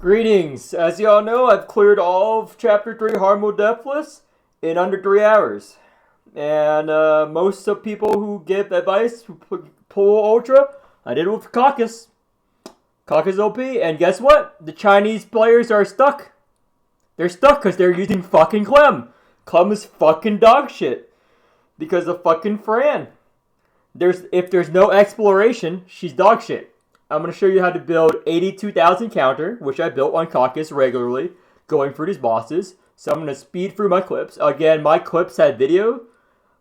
Greetings! As y'all know, I've cleared all of Chapter 3 Hard Mode Deathless in under 3 hours. And most of people who give advice who pull Ultra, I did it with Caucus. Caucus OP, and guess what? The Chinese players are stuck. They're stuck because they're using fucking Clem. Clem is fucking dog shit. Because of fucking Fran. If there's no exploration, she's dog shit. I'm going to show you how to build 82,000 counter, which I built on Caucus regularly, going through these bosses. So I'm going to speed through my clips. Again, my clips had video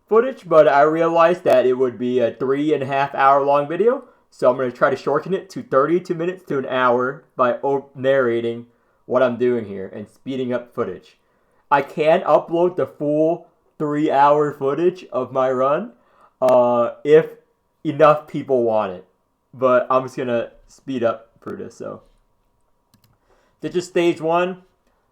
footage, but I realized that it would be a 3.5 hour long video. So I'm going to try to shorten it to 32 minutes to an hour by narrating what I'm doing here and speeding up footage. I can upload the full 3-hour footage of my run if enough people want it. But I'm just going to speed up for this. So this is stage 1.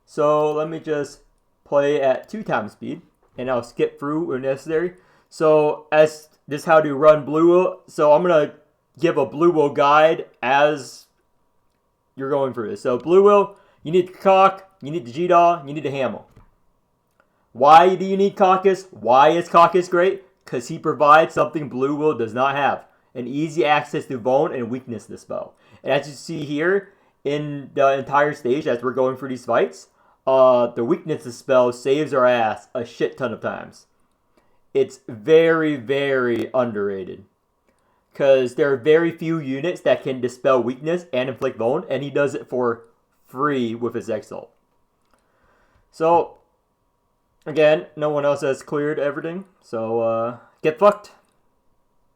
So let me just play at 2 times speed. And I'll skip through when necessary. So as this is how to run Bluwill. So I'm going to give a Bluwill guide as you're going through this. So Bluwill, you need the Cock, you need the G-Daw, you need the Hamel. Why do you need Caucus? Why is Caucus great? Because he provides something Bluwill does not have. An easy access to Bone and Weakness dispel. And as you see here in the entire stage as we're going through these fights, the Weakness dispel saves our ass a shit ton of times. It's very, very underrated. Because there are very few units that can dispel weakness and inflict bone, and he does it for free with his Exalt. So, again, no one else has cleared everything, so get fucked.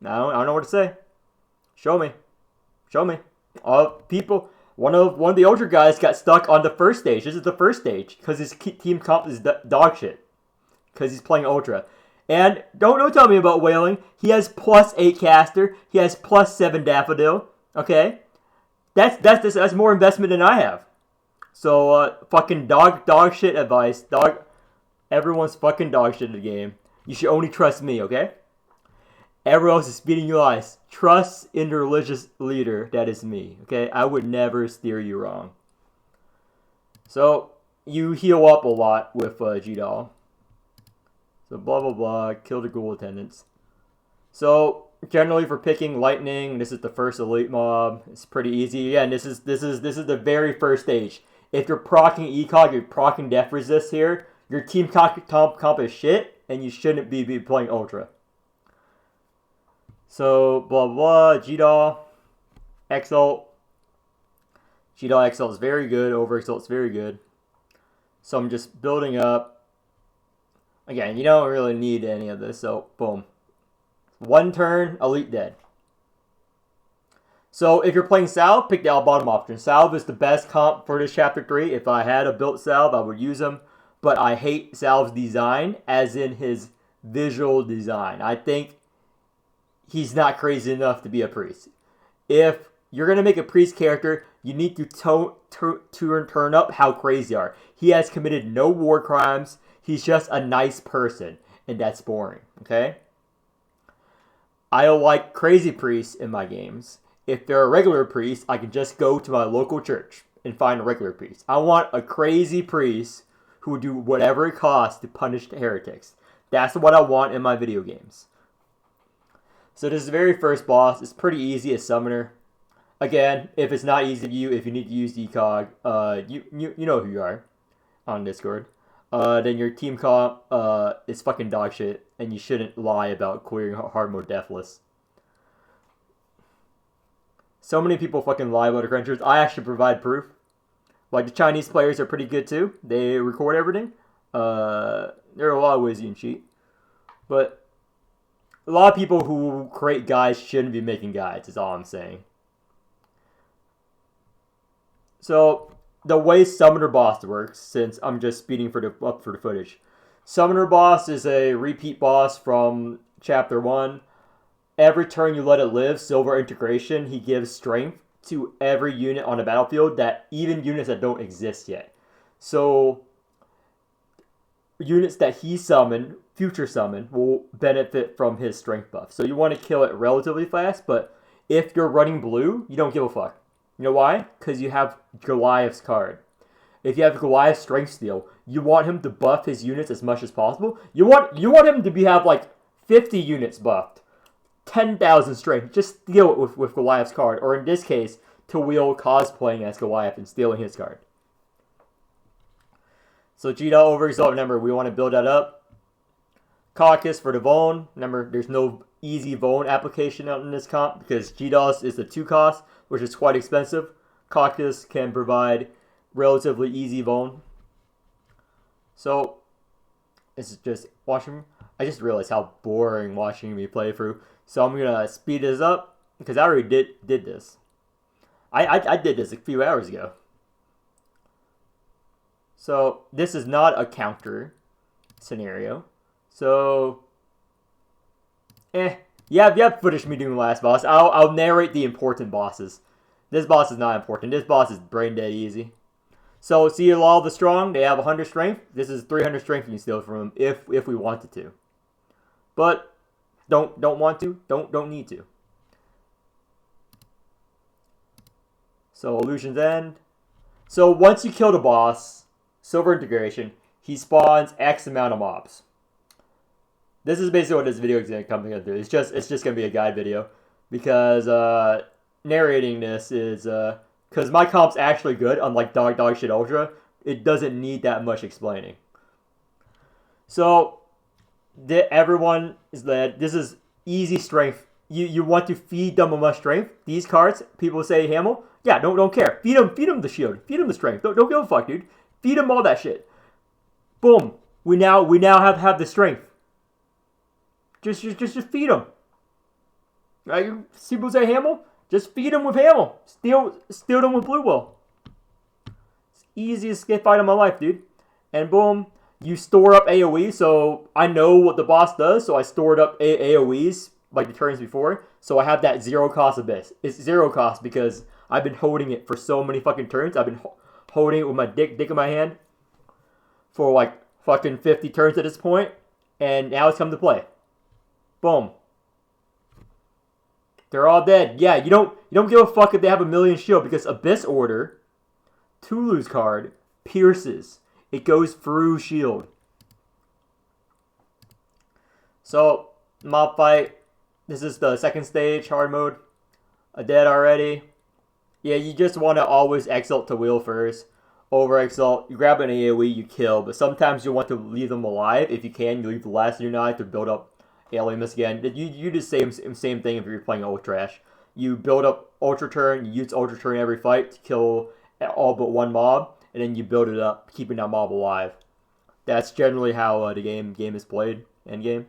I don't know what to say. Show me. Show me. People, one of the Ultra guys got stuck on the first stage. This is the first stage, because his team comp is dog shit. Because he's playing Ultra. And don't tell me about Wailing. He has +8 caster. He has +7 Daffodil. Okay, that's more investment than I have. So fucking dog shit advice. Everyone's fucking dog shit in the game. You should only trust me. Okay. Everyone else is speeding your eyes. Trust in the religious leader. That is me. Okay, I would never steer you wrong. So you heal up a lot with G-Daw. So blah blah blah, kill the ghoul attendants. So generally for picking lightning, this is the first elite mob. It's pretty easy. Again, this is the very first stage. If you're proccing ECOG, you're proccing Death Resist here. Your team comp is shit, and you shouldn't be playing Ultra. So blah blah, G-Daw, Exalt. G-Daw Exalt is very good. Over Exalt is very good. So I'm just building up. Again, you don't really need any of this, so boom. 1 turn, elite dead. So if you're playing Salve, pick the bottom option. Salve is the best comp for this Chapter 3. If I had a built Salve, I would use him. But I hate Salve's design, as in his visual design. I think he's not crazy enough to be a priest. If you're going to make a priest character, you need to turn up how crazy they are. He has committed no war crimes. He's just a nice person, and that's boring, okay? I don't like crazy priests in my games. If they're a regular priest, I can just go to my local church and find a regular priest. I want a crazy priest who would do whatever it costs to punish the heretics. That's what I want in my video games. So this is the very first boss. It's pretty easy as Summoner. Again, if it's not easy to you, if you need to use decog, you know who you are on Discord. Then your team comp is fucking dog shit, and you shouldn't lie about clearing hard mode deathless. So many people fucking lie about the credentials. I actually provide proof. Like, the Chinese players are pretty good too. They record everything. There are a lot of ways you can cheat. But a lot of people who create guides shouldn't be making guides, is all I'm saying. So the way Summoner Boss works, since I'm just speeding up for the footage. Summoner Boss is a repeat boss from Chapter 1. Every turn you let it live, Silver Integration, he gives strength to every unit on the battlefield, that even units that don't exist yet. So units that he summoned, future summon, will benefit from his strength buff. So you want to kill it relatively fast, but if you're running blue, you don't give a fuck. You know why? Because you have Goliath's card. If you have Goliath's Strength Steal, you want him to buff his units as much as possible. You want him to have like 50 units buffed, 10,000 strength. Just steal it with Goliath's card, or in this case, Bluwill cosplaying as Goliath and stealing his card. So G-Dot overexalt, remember, we want to build that up. Caucus for the Vone. Remember, there's no easy Vone application out in this comp because G-DOS is the 2 cost, which is quite expensive. Caucus can provide relatively easy Vone. So, this is just watching. I just realized how boring watching me play through. So I'm going to speed this up because I already did this. I did this a few hours ago. So, this is not a counter scenario. So, you have footage of me doing the last boss. I'll narrate the important bosses. This boss is not important. This boss is brain dead easy. So, see all the strong, they have 100 strength. This is 300 strength you can steal from them if we wanted to. But don't want to, don't need to. So, Illusion's End. So, once you kill the boss, Silver Integration, he spawns X amount of mobs. This is basically what this video is going to come together. It's just going to be a guide video because narrating this is because my comp's actually good. Unlike dog shit ultra, it doesn't need that much explaining. So everyone is led. This is easy strength. You want to feed them enough strength. These cards, people say Hamel. Yeah, don't care. Feed them the shield. Feed them the strength. Don't give a fuck, dude. Feed them all that shit. Boom. We now have the strength. Just feed them. Right? People say Hamel? Just feed them with Hamel. Steal them with Bluwill. It's the easiest fight of my life, dude. And boom, you store up AoE. So I know what the boss does. So I stored up AoEs like the turns before. So I have that 0 cost Abyss. It's 0 cost because I've been holding it for so many fucking turns. I've been holding it with my dick in my hand for like fucking 50 turns at this point. And now it's come to play. Boom. They're all dead. Yeah, you don't give a fuck if they have a million shield because Abyss Order, Tulu's card, pierces. It goes through shield. So, mob fight. This is the second stage, hard mode. Dead already. Yeah, you just want to always exalt to wheel first. Over exalt. You grab an AoE, you kill. But sometimes you want to leave them alive. If you can, you leave the last of your knife to build up Alienus again. You do the same thing if you're playing Ultra Trash. You build up Ultra Turn, you use Ultra Turn every fight to kill all but one mob, and then you build it up, keeping that mob alive. That's generally how the game is played. Endgame.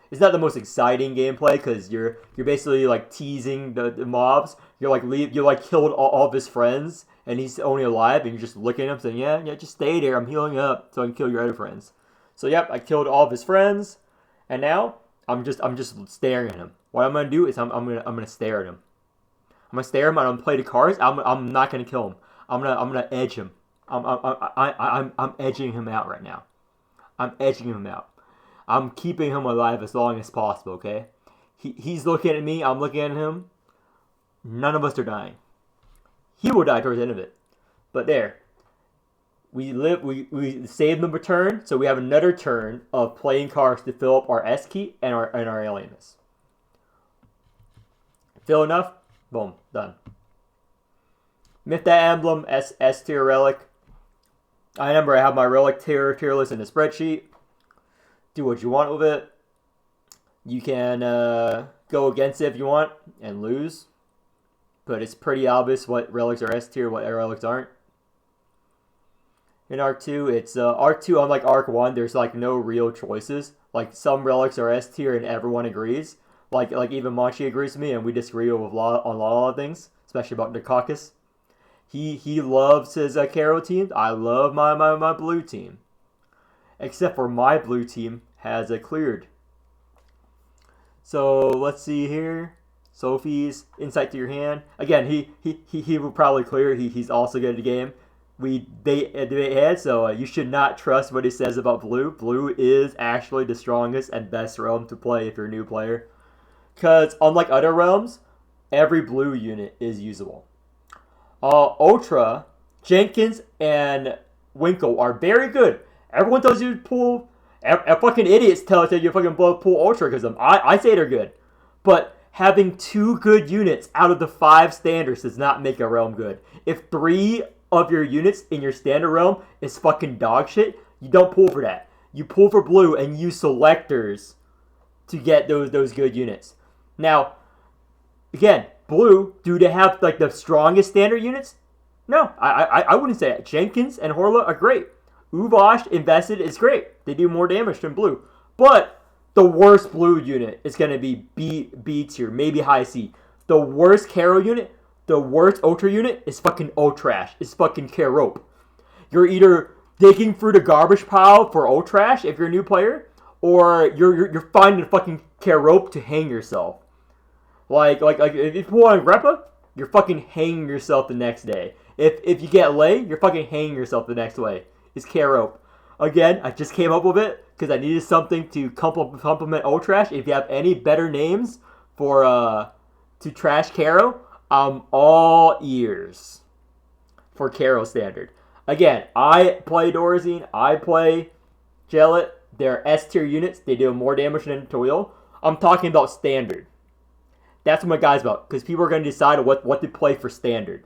It's not the most exciting gameplay because you're basically like teasing the mobs. You're like killed all of his friends, and he's only alive, and you're just looking at him saying, yeah, just stay there. I'm healing up so I can kill your other friends. So yep, I killed all of his friends. And now I'm just staring at him. What I'm gonna do is I'm gonna stare at him. I'm gonna stare at him. I'm gonna play the cards. I'm not gonna kill him. I'm gonna edge him. I'm edging him out right now. I'm edging him out. I'm keeping him alive as long as possible. Okay. He's looking at me. I'm looking at him. None of us are dying. He will die towards the end of it. But there. We saved them a turn, so we have another turn of playing cards to fill up our S key and our Alienus. Fill enough? Boom, done. Myth that emblem, S tier relic. I remember I have my relic tier list in the spreadsheet. Do what you want with it. You can go against it if you want and lose. But it's pretty obvious what relics are S tier, what relics aren't. In Arc 2, it's Arc 2, unlike Arc 1, there's like no real choices. Like some relics are S tier and everyone agrees. Like even Monchi agrees with me, and we disagree on a lot of things, especially about the Caucus. He loves his Caro team. I love my blue team, except for my blue team has cleared. So let's see here. Sophie's insight to your hand. Again, he will probably clear. He's also good at the game. We debate head, so you should not trust what he says about blue. Blue is actually the strongest and best realm to play if you're a new player. Because unlike other realms, every blue unit is usable. Ultra, Jenkins, and Winkle are very good. Everyone tells you to pull. Fucking idiots tell you fucking pull Ultra because of them. I say they're good. But having 2 good units out of the 5 standards does not make a realm good. If 3 of your units in your standard realm is fucking dog shit, you don't pull for that. You pull for blue and use selectors to get those good units. Now, again, blue, do they have like the strongest standard units? No, I wouldn't say that. Jenkins and Horla are great. Uvosh invested is great. They do more damage than blue. But the worst blue unit is going to be B tier, maybe high C. The worst Caro unit, the worst Ultra unit is fucking O-Trash. It's fucking Carope. You're either digging through the garbage pile for O-Trash if you're a new player, or you're finding a fucking Carope to hang yourself. Like if you pull on Greppa, you're fucking hanging yourself the next day. If you get Lay, you're fucking hanging yourself the next way. It's Carope. Again, I just came up with it because I needed something to complement O-Trash. If you have any better names for to trash Caro, I'm all ears for Caro standard. Again, I play Dorazine, I play Jellet. They're S tier units. They do more damage than Toil. I'm talking about standard. That's what my guy's about, because people are going to decide what to play for standard,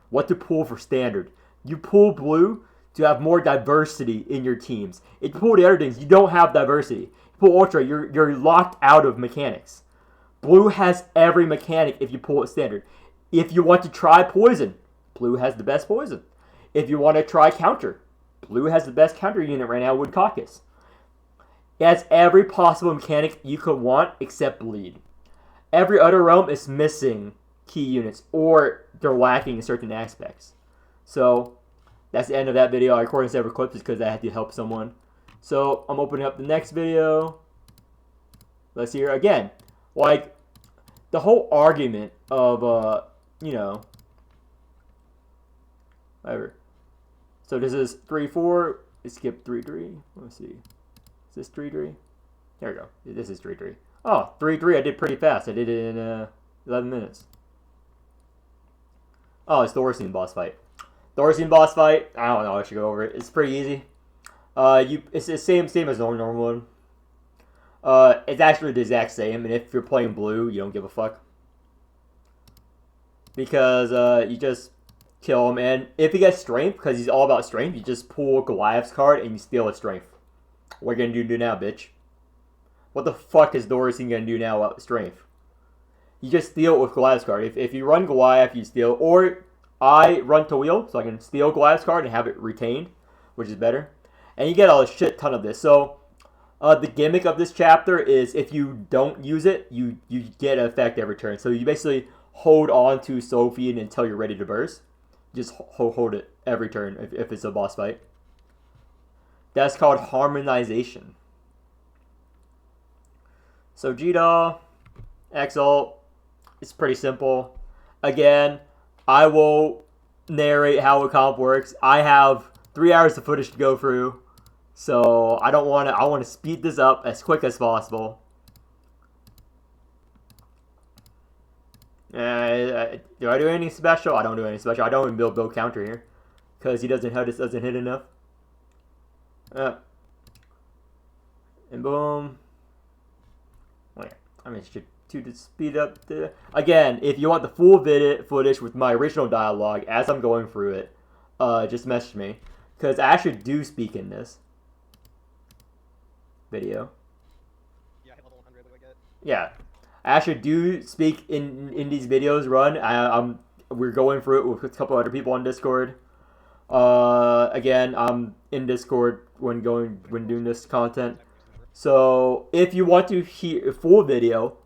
what to pull for standard. You pull blue to have more diversity in your teams. If you pull the other things, you don't have diversity. You pull Ultra, you're locked out of mechanics. Blue has every mechanic if you pull it standard. If you want to try poison, blue has the best poison. If you want to try counter, blue has the best counter unit right now with Caucus. It has every possible mechanic you could want except bleed. Every other realm is missing key units, or they're lacking in certain aspects. So that's the end of that video. I recorded several clips because I had to help someone. So I'm opening up the next video. Let's hear again. Like the whole argument of whatever. So this is 3-4. Skip 3-3. Let's see. Is this 3-3? There we go. This is 3-3. Oh, 3-3. I did pretty fast. I did it in 11 minutes. Oh, it's the Dorazine boss fight. Dorazine boss fight. I don't know. I should go over it. It's pretty easy. It's the same as normal one. It's actually the exact same. And if you're playing blue, you don't give a fuck, because you just kill him. And if he gets strength, because he's all about strength, you just pull Goliath's card and you steal his strength. What are you gonna do now, bitch? What the fuck is Dorazine gonna do now with strength? You just steal it with Goliath's card. If you run Goliath, you steal. Or I run Toil, so I can steal Goliath's card and have it retained, which is better. And you get a shit ton of this. So the gimmick of this chapter is if you don't use it, you get an effect every turn. So you basically hold on to Sophie until you're ready to burst. Just hold it every turn if it's a boss fight. That's called harmonization. So G-Doll, X-Ult, it's pretty simple. Again, I will narrate how a comp works. I have 3 hours of footage to go through, so I want to speed this up as quick as possible. Do I do anything special? I don't do anything special. I don't even build counter here, because he doesn't hit enough. And boom. Wait, I mean, to speed up the... Again, if you want the full footage with my original dialogue as I'm going through it, just message me, because I actually do speak in this video. Yeah, I hit level 100. What do I get? Yeah, I actually do speak in these videos. We're going through it with a couple other people on Discord. Again, I'm in Discord when doing this content. So if you want to hear a full video,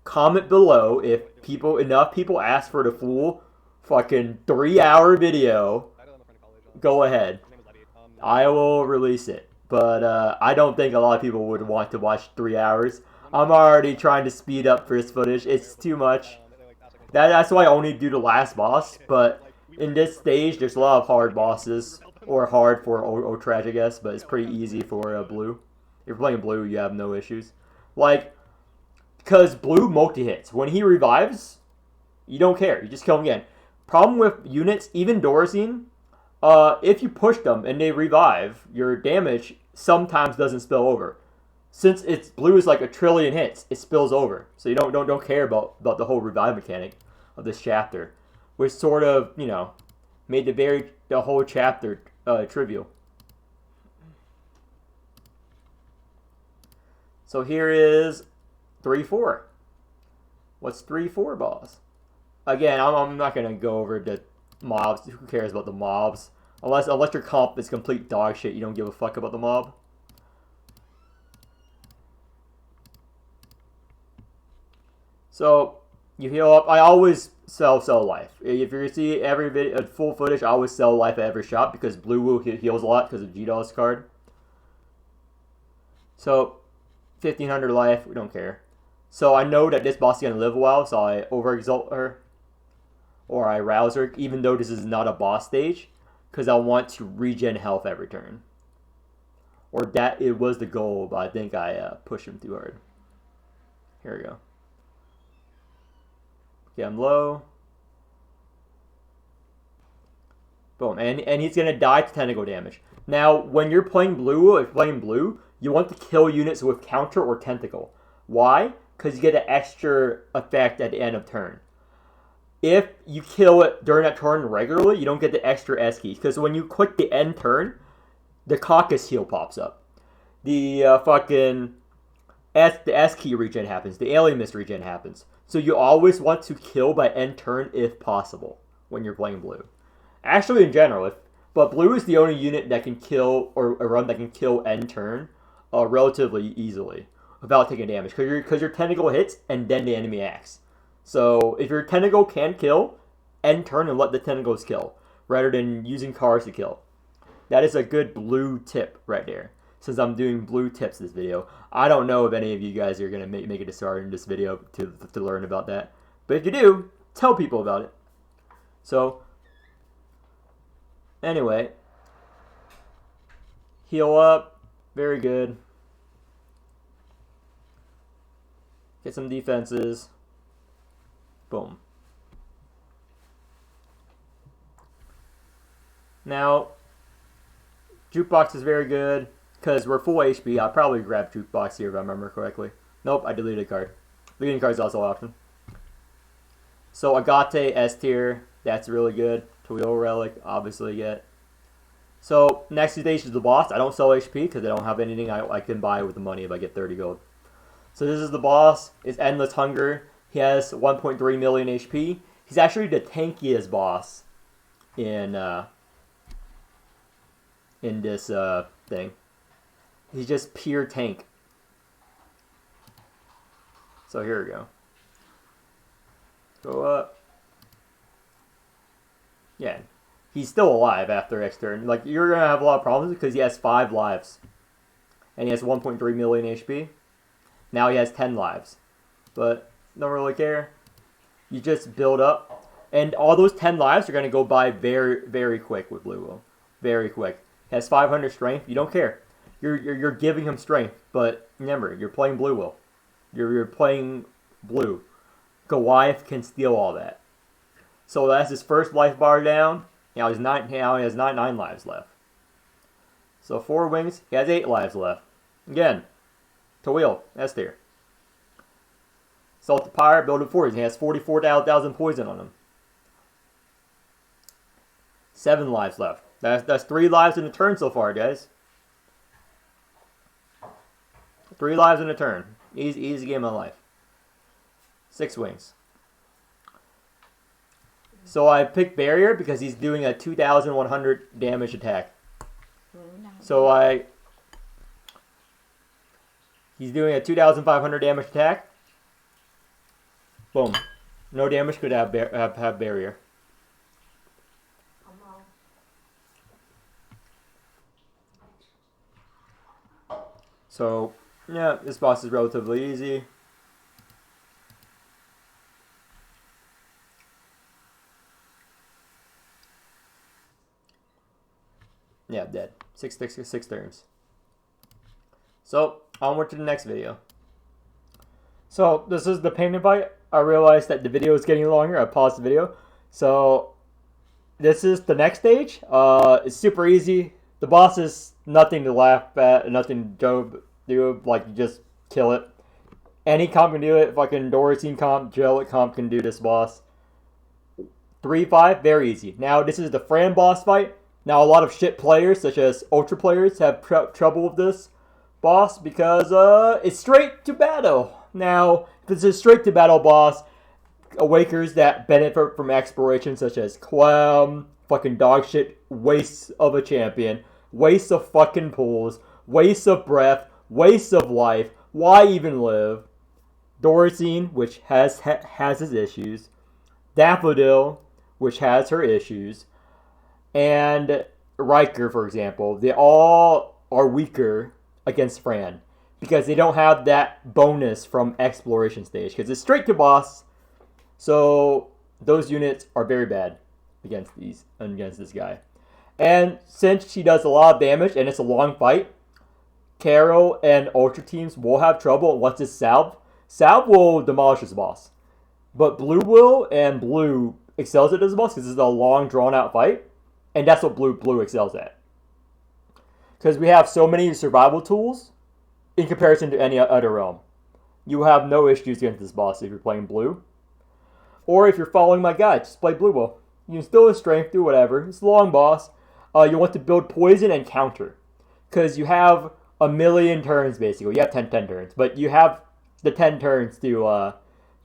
comment below. If enough people ask for the full fucking 3-hour video, go ahead. I will release it. But I don't think a lot of people would want to watch 3 hours. I'm already trying to speed up for this footage. It's too much. That's why I only do the last boss. But in this stage, there's a lot of hard bosses. Or hard for O-Trash, I guess. But it's pretty easy for blue. If you're playing blue, you have no issues. Like, because blue multi-hits. When he revives, you don't care. You just kill him again. Problem with units, even Dorazine, if you push them and they revive, your damage sometimes doesn't spill over. Since it's blue is like a trillion hits, it spills over. So you don't care about the whole revive mechanic of this chapter, which sort of, you know, made the whole chapter trivial. So here is 3-4. What's 3-4, boss? Again, I'm not gonna go over the mobs. Who cares about the mobs? Unless your comp is complete dog shit, you don't give a fuck about the mob. So you heal up. I always sell life. If you see every video, full footage, I always sell life at every shot because Bluwill heals a lot because of G-Doll's card. So 1500 life, we don't care. So I know that this boss is gonna live a while, so I overexalt her, or I rouse her, even though this is not a boss stage, because I want to regen health every turn. Or that it was the goal, but I think I pushed him too hard. Here we go. Okay, I'm low. Boom, and he's gonna die to tentacle damage. Now, when you're playing blue, if you're playing blue, you want to kill units with counter or tentacle. Why? Because you get an extra effect at the end of turn. If you kill it during that turn regularly, you don't get the extra S key. Because when you click the end turn, the caucus heal pops up. The S key regen happens. The alien mist regen happens. So you always want to kill by end turn if possible when you're playing blue. Actually, in general, but blue is the only unit that can kill, or a run that can kill end turn relatively easily without taking damage. Because your tentacle hits and then the enemy acts. So if your tentacle can kill, end turn and let the tentacles kill, rather than using cards to kill. That is a good blue tip right there. Since I'm doing blue tips this video, I don't know if any of you guys are going to make it a start in this video to learn about that. But if you do, tell people about it. So, anyway, heal up, very good. Get some defenses. Boom. Now, Jukebox is very good. Because we're full HP, I'll probably grab Jukebox here if I remember correctly. Nope, I deleted a card. Deleting cards is also an option. So Agate S tier, that's really good. Toyo Relic, obviously get. So next stage is the boss. I don't sell HP because I don't have anything I can buy with the money if I get 30 gold. So this is the boss. It's Endless Hunger. He has 1.3 million HP. He's actually the tankiest boss in this thing. He's just pure tank. So here we go. Go up. Yeah. He's still alive after X turn. Like, you're going to have a lot of problems because he has 5 lives. And he has 1.3 million HP. Now he has 10 lives. But, don't really care. You just build up. And all those 10 lives are going to go by very, very quick with Bluwill. Very quick. He has 500 strength. You don't care. You're giving him strength, but remember, you're playing Bluwill. You're playing blue. Goliath can steal all that. So that's his first life bar down. Now he has 9 lives left. So 4 wings, he has 8 lives left. Again, Toil, S tier. Salt the Pyre, build it for him. He has 44,000 poison on him. 7 lives left. That's 3 lives in a turn so far, guys. 3 lives in a turn. Easy game of life. 6 wings. So I picked Barrier because he's doing a 2,100 damage attack. So he's doing a 2,500 damage attack. Boom. No damage could have Barrier. So, yeah, this boss is relatively easy. Yeah, dead. 6 turns. So, onward to the next video. So, this is the payment fight. I realized that the video is getting longer. I paused the video. So, this is the next stage. It's super easy. The boss is nothing to laugh at, nothing to do. Like, you just kill it. Any comp can do it. Fucking Dorothy comp, Jellic comp can do this boss. 3-5, very easy. Now, this is the Fran boss fight. Now, a lot of shit players, such as Ultra players, have trouble with this boss because it's straight to battle. Now, if it's a straight to battle boss, Awakers that benefit from exploration, such as Clem, fucking dog shit, wastes of a champion, wastes of fucking pools, wastes of breath, wastes of life. Why even live? Dorothy, which has his issues. Daffodil, which has her issues. And Riker, for example. They all are weaker against Fran because they don't have that bonus from exploration stage because it's straight to boss. So those units are very bad against this guy. And since she does a lot of damage and it's a long fight, Carol and Ultra teams will have trouble once it's salved. Salve will demolish this boss. But Bluwill and Blue excels at this boss because it's a long, drawn-out fight. And that's what Blue excels at. Because we have so many survival tools in comparison to any other realm. You will have no issues against this boss if you're playing Blue. Or if you're following my guide, just play Bluwill. You can still have strength, do whatever. It's a long boss. You want to build poison and counter. Because you have a million turns, basically. You have 10 turns. But you have the 10 turns to...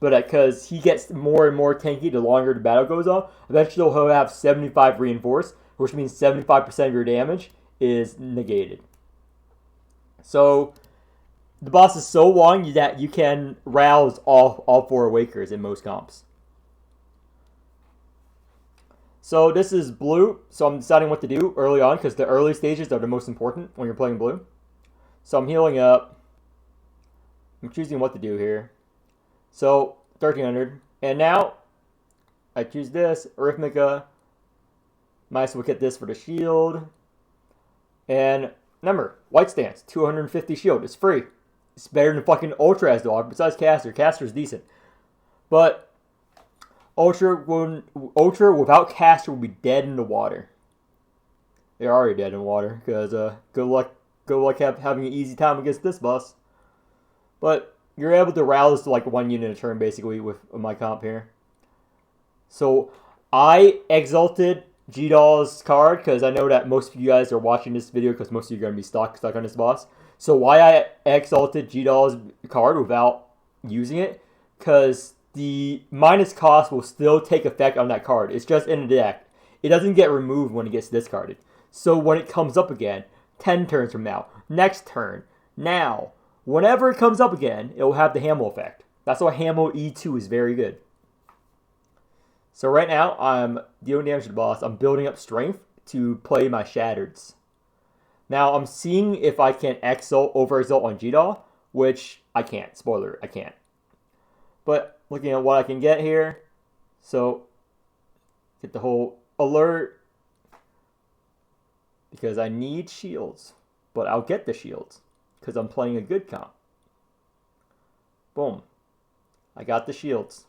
But because he gets more and more tanky the longer the battle goes on, eventually he'll have 75 reinforced, which means 75% of your damage is negated. So the boss is so long that you can rouse all 4 Awakers in most comps. So this is Blue, so I'm deciding what to do early on because the early stages are the most important when you're playing Blue. So I'm healing up. I'm choosing what to do here. So, 1300. And now, I choose this, Arithmica. Might as well get this for the shield. And remember, White Stance, 250 shield. It's free. It's better than fucking Ultra as dog, besides Caster. Caster's decent. But, Ultra without Caster will be dead in the water. They're already dead in the water, because good luck having an easy time against this boss. But, you're able to rouse to like 1 unit a turn, basically, with my comp here. So, I exalted G-Doll's card, because I know that most of you guys are watching this video, because most of you are going to be stuck on this boss. So, why I exalted G-Doll's card without using it, because the minus cost will still take effect on that card. It's just in the deck. It doesn't get removed when it gets discarded. So, when it comes up again, 10 turns from now, next turn, now... Whenever it comes up again, it will have the Hamill effect. That's why Hamill E2 is very good. So right now, I'm dealing damage to the boss. I'm building up strength to play my Shattereds. Now, I'm seeing if I can over-exalt on G-Doll, which I can't. Spoiler, I can't. But looking at what I can get here, so get the whole alert, because I need shields, but I'll get the shields. Because I'm playing a good comp. Boom. I got the shields.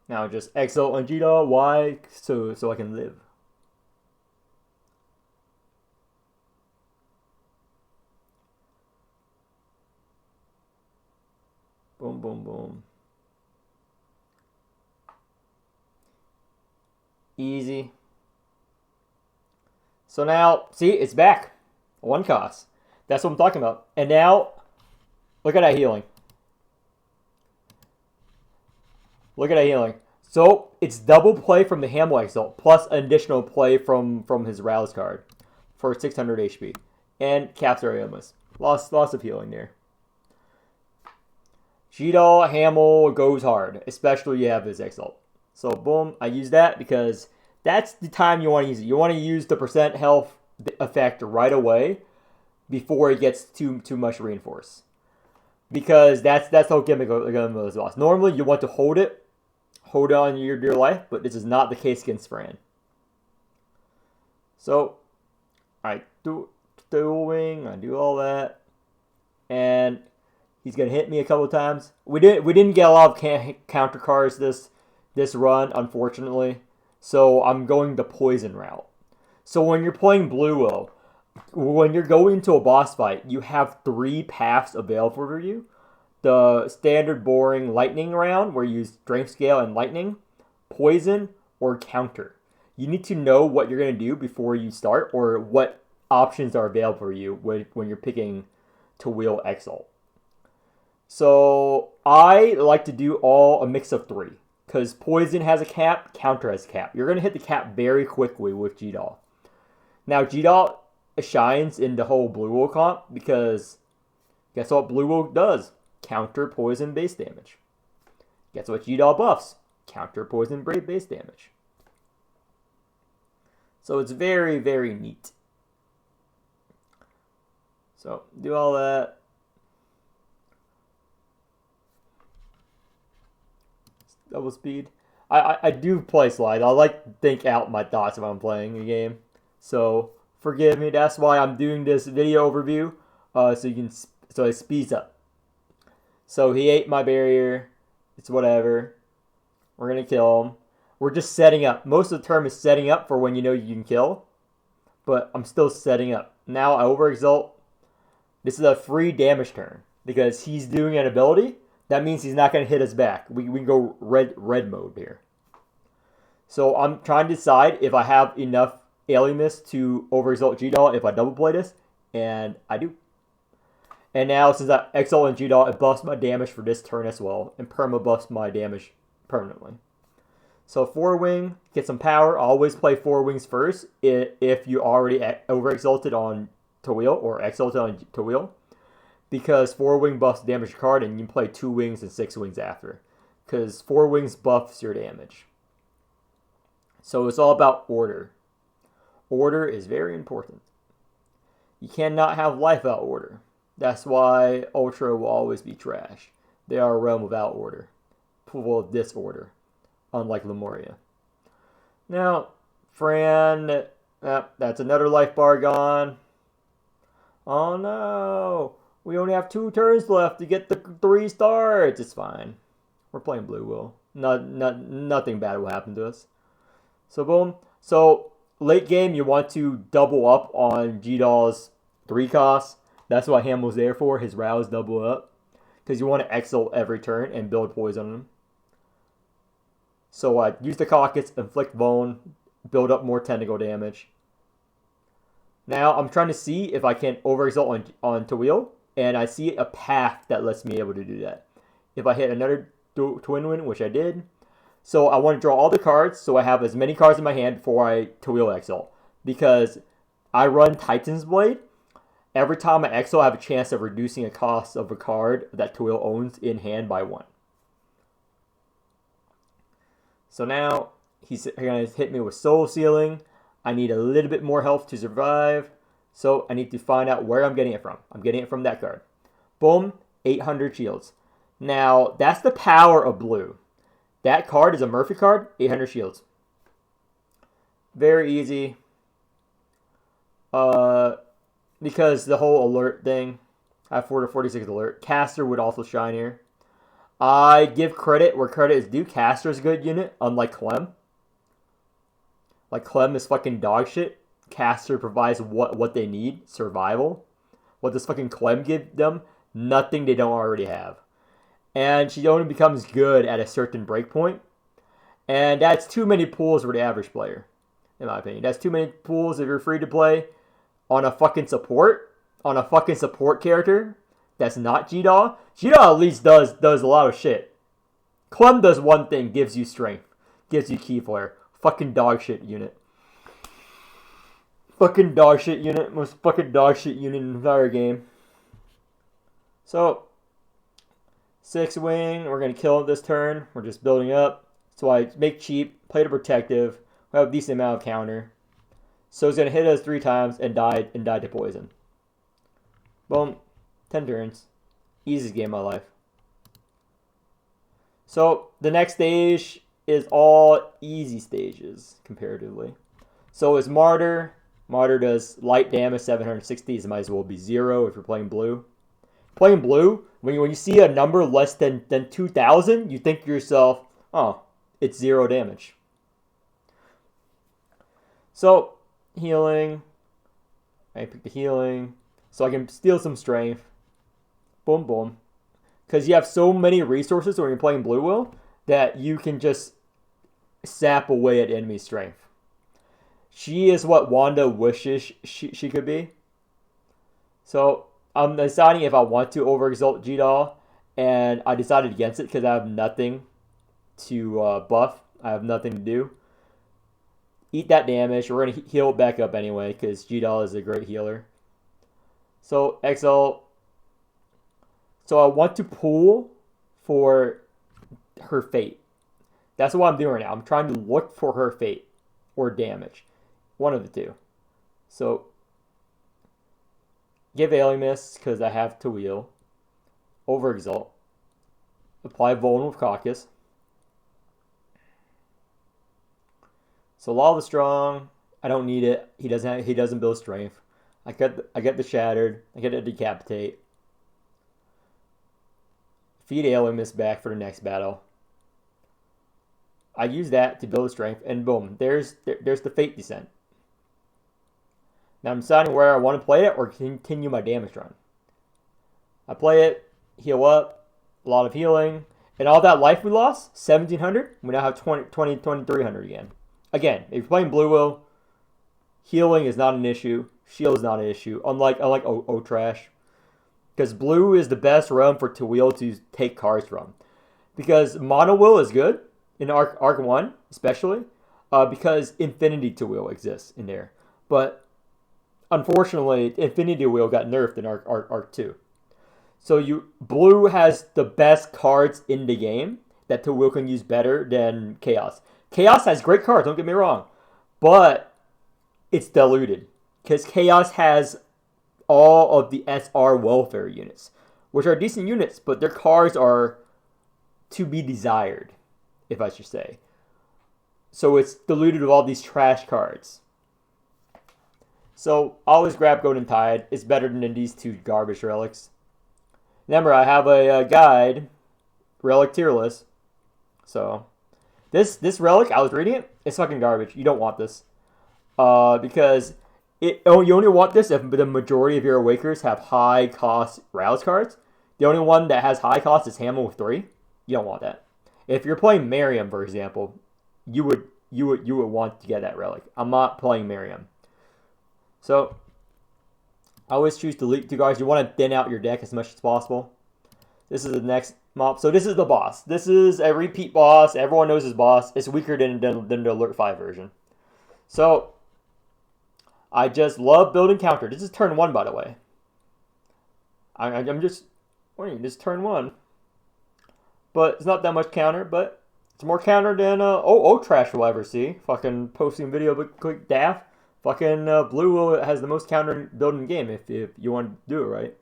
Now just exalt on G-Doll. Why? So I can live. Boom, boom, boom. Easy. So now, see, it's back. 1 cost. That's what I'm talking about. And now, look at that healing. Look at that healing. So, it's double play from the Hamill Exalt, plus an additional play from his Rouse card for 600 HP. And caps are illness. Lots of healing there. G-Doll, Hamill goes hard, especially you have his Exalt. So, boom, I use that because... That's the time you want to use it. You want to use the percent health effect right away before it gets too much reinforce. Because that's how gimmick is lost. Normally you want to hold on your dear life, but this is not the case against Fran. So I do all that. And He's gonna hit me a couple of times. We didn't get a lot of counter cards this run, unfortunately. So I'm going the poison route. So when you're playing Bluwill, when you're going into a boss fight, you have 3 paths available for you. The standard boring lightning round, where you use strength scale and lightning, poison, or counter. You need to know what you're going to do before you start, or what options are available for you when you're picking to wheel Exalt. So I like to do a mix of 3. Because poison has a cap, counter has a cap. You're going to hit the cap very quickly with G-Doll. Now, G-Doll shines in the whole Bluwill comp because guess what Bluwill does? Counter poison base damage. Guess what G-Doll buffs? Counter poison base damage. So it's very, very neat. So do all that. Double speed. I do play slide. I like to think out my thoughts if I'm playing a game. So forgive me. That's why I'm doing this video overview. So it speeds up. So he ate my barrier. It's whatever. We're gonna kill him. We're just setting up. Most of the term is setting up for when you know you can kill. But I'm still setting up. Now I overexalt. This is a free damage turn because he's doing an ability. That means he's not going to hit us back. We can go red mode here. So I'm trying to decide if I have enough alienness to overexalt G-Doll if I double play this. And I do. And now since I exalt and G-Doll, it buffs my damage for this turn as well. And perma buffs my damage permanently. So 4-wing, get some power. Always play 4 wings first if you already overexalted on Tawil or exalted on Tawil. Because 4-wing buffs damage card and you can play 2 wings and 6 wings after. Because 4 wings buffs your damage. So it's all about order. Order is very important. You cannot have life without order. That's why Ultra will always be trash. They are a realm without order. Full of disorder. Unlike Lemuria. Now, Fran, that's another life bar gone. Oh no! We only have 2 turns left to get the 3 stars. It's fine. We're playing Bluwill. Nothing bad will happen to us. So boom. So late game, you want to double up on G-Doll's 3 costs. That's what Hamill's there for. His rows double up. Because you want to exalt every turn and build poison on him. So use the Caucus, inflict bone, build up more tentacle damage. Now I'm trying to see if I can overexalt on Tawil. And I see a path that lets me able to do that. If I hit another Twin Win, which I did. So I want to draw all the cards so I have as many cards in my hand before I Tawil Exalt. Because I run Titan's Blade. Every time I Exalt, I have a chance of reducing a cost of a card that Tawil owns in hand by 1. So now he's going to hit me with Soul Sealing. I need a little bit more health to survive. So I need to find out where I'm getting it from. I'm getting it from that card. Boom, 800 shields. Now, that's the power of blue. That card is a Murphy card, 800 shields. Very easy. Because the whole alert thing, I have 4 to 46 alert. Caster would also shine here. I give credit where credit is due. Caster is a good unit, unlike Clem. Like Clem is fucking dog shit. Caster provides what they need. Survival. What does fucking Clem give them? Nothing they don't already have. And she only becomes good at a certain breakpoint. And that's too many pools for the average player. In my opinion. That's too many pools if you're free to play on a fucking support. On a fucking support character. That's not G-Doll. G-Doll at least does a lot of shit. Clem does one thing. Gives you strength. Gives you key flare. Fucking dog shit unit. Fucking dog shit unit. Most fucking dog shit unit in the entire game. So, 6 wing. We're going to kill it this turn. We're just building up. So I make cheap. Play the protective. We have a decent amount of counter. So he's going to hit us 3 times and die to poison. Boom. 10 turns. Easiest game of my life. So, the next stage is all easy stages, comparatively. So it's Martyr. Martyr does light damage, 760. So it might as well be 0 if you're playing blue. playing blue, when you see a number less than 2,000, you think to yourself, oh, it's 0 damage. So, healing. I pick the healing. So I can steal some strength. Boom, boom. Because you have so many resources when you're playing Bluwill that you can just sap away at enemy strength. She is what Wanda wishes she could be. So I'm deciding if I want to overexalt G-Doll, and I decided against it because I have nothing to buff. I have nothing to do. Eat that damage. We're going to heal it back up anyway because G-Doll is a great healer. So exalt. So I want to pull for her fate. That's what I'm doing right now. I'm trying to look for her fate or damage. One of the two. So give Alien Mist because I have to wheel. Overexalt. Apply Vulnerable with Caucus. So Law of the Strong. I don't need it. He doesn't build strength. I get the Shattered. I get the Decapitate. Feed Alien Mist back for the next battle. I use that to build strength, and boom, there's the Fate Descent. Now I'm deciding where I want to play it or continue my damage run. I play it, heal up, a lot of healing, and all that life we lost, 1,700, we now have 2,300 again. Again, if you're playing Bluwill, healing is not an issue, shield is not an issue, unlike O-Trash. Because blue is the best realm for Tawil to take cards from. Because Mono Will is good, in Arc 1 especially, because Infinity Tawil exists in there. But unfortunately, Infinity Wheel got nerfed in Arc 2. So blue has the best cards in the game that Tawil can use better than Chaos. Chaos has great cards, don't get me wrong. But it's diluted. Because Chaos has all of the SR welfare units, which are decent units, but their cards are to be desired, if I should say. So it's diluted with all these trash cards. So always grab Golden Tide. It's better than these two garbage relics. Remember, I have a guide, relic tier list. So this relic, I was reading it, it's fucking garbage. You don't want this. Because you only want this if the majority of your Awakers have high cost Rouse cards. The only one that has high cost is Hammer with 3. You don't want that. If you're playing Miriam, for example, you would want to get that relic. I'm not playing Miriam. So I always choose to delete 2 cards. You want to thin out your deck as much as possible. This is the next mob. So this is the boss. This is a repeat boss. Everyone knows his boss. It's weaker than the Alert 5 version. So I just love building counter. This is turn 1, by the way. I'm just wait, this is turn 1. But it's not that much counter, but it's more counter than O-Trash will ever see. Fucking posting video but quick daft. Fucking Bluwill has the most counter building game if you want to do it right.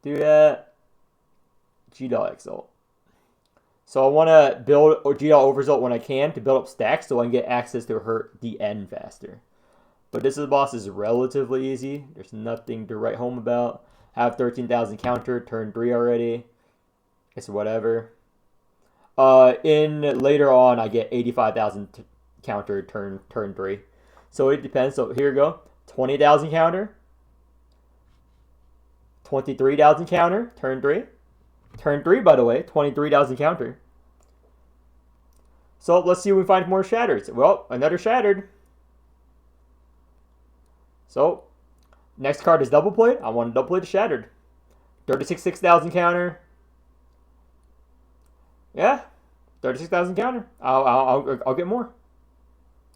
Do that. G-Doll Exalt. So I want to build G-Doll Overexalt when I can to build up stacks so I can get access to her DN faster. But this boss is relatively easy. There's nothing to write home about. Have 13,000 counter, turn 3 already. It's whatever. Later on, I get 85,000 counter, turn 3. So it depends. So here we go. 20,000 counter. 23,000 counter, turn 3. Turn 3, by the way, 23,000 counter. So let's see if we find more Shattered. Well, another Shattered. So next card is double plate. I want to double plate the Shattered. 36,000 counter. Yeah, 36,000 counter. I'll get more.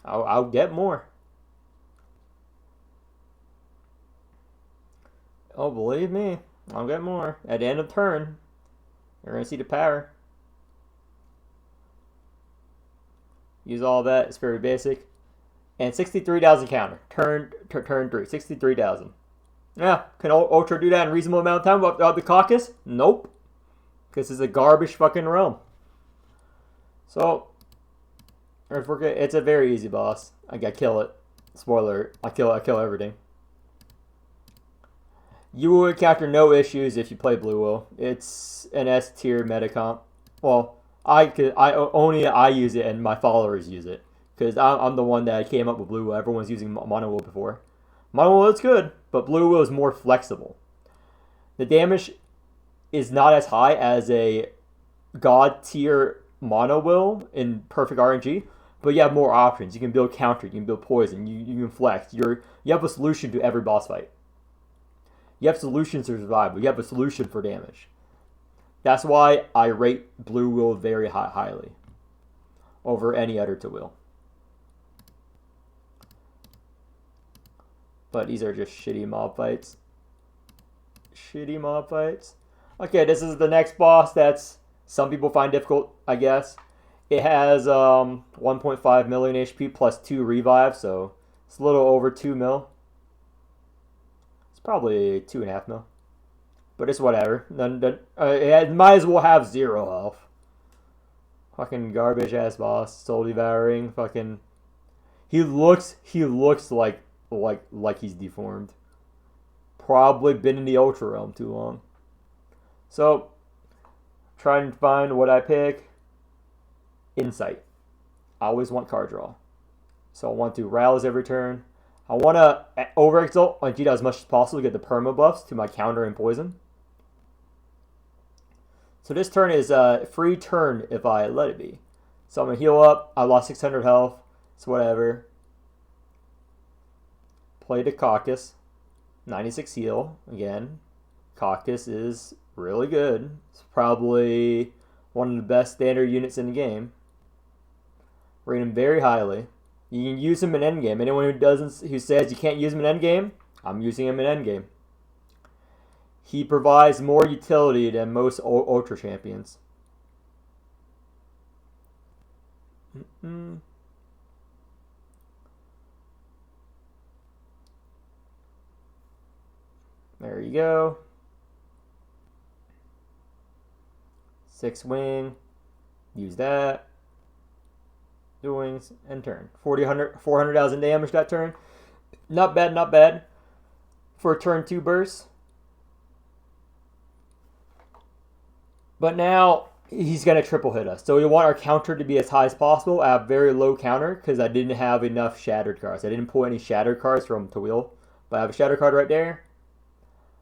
I'll get more. Oh, believe me, I'll get more. At the end of turn, you're gonna see the power. Use all that. It's very basic. And 63,000 counter. Turn 3. 63,000. Yeah, can Ultra do that in a reasonable amount of time without the caucus? Nope. This is a garbage fucking realm. So, it's a very easy boss. I kill it. Spoiler, I kill everything. You will encounter no issues if you play Bluwill. It's an S tier meta comp. Well, I use it and my followers use it because I'm the one that came up with Bluwill. Everyone's using Mono Will before. Mono Will is good, but Bluwill is more flexible. The damage is not as high as a god tier Mono Will in perfect RNG, but you have more options. You can build counter, you can build poison, you can flex. You have a solution to every boss fight. You have solutions to survival. You have a solution for damage. That's why I rate Bluwill very highly over any other Twill. But these are just shitty mob fights. Shitty mob fights. Okay, this is the next boss that's some people find difficult, I guess. It has 1.5 million HP plus 2 revive, so it's a little over 2 mil. It's probably 2.5 mil. But it's whatever. It might as well have 0 health. Fucking garbage ass boss. Soul devouring. Fucking. He looks like he's deformed. Probably been in the Ultra Realm too long. So, trying to find what I pick. Insight. I always want card draw. So I want to rouse every turn. I want to overexalt on Gita as much as possible to get the perma buffs to my counter and poison. So this turn is a free turn if I let it be. So I'm going to heal up. I lost 600 health. So whatever. Play the Caucus. 96 heal. Again, Caucus is really good. It's probably one of the best standard units in the game. Rate him very highly. You can use him in endgame. Anyone who says you can't use him in endgame, I'm using him in endgame. He provides more utility than most Ultra champions. There you go. 6 wing. Use that. Doings and turn. 400,000 damage that turn. Not bad, not bad. For a turn 2 burst. But now he's going to triple hit us. So we want our counter to be as high as possible. I have very low counter because I didn't have enough shattered cards. I didn't pull any shattered cards from Twill. But I have a shattered card right there.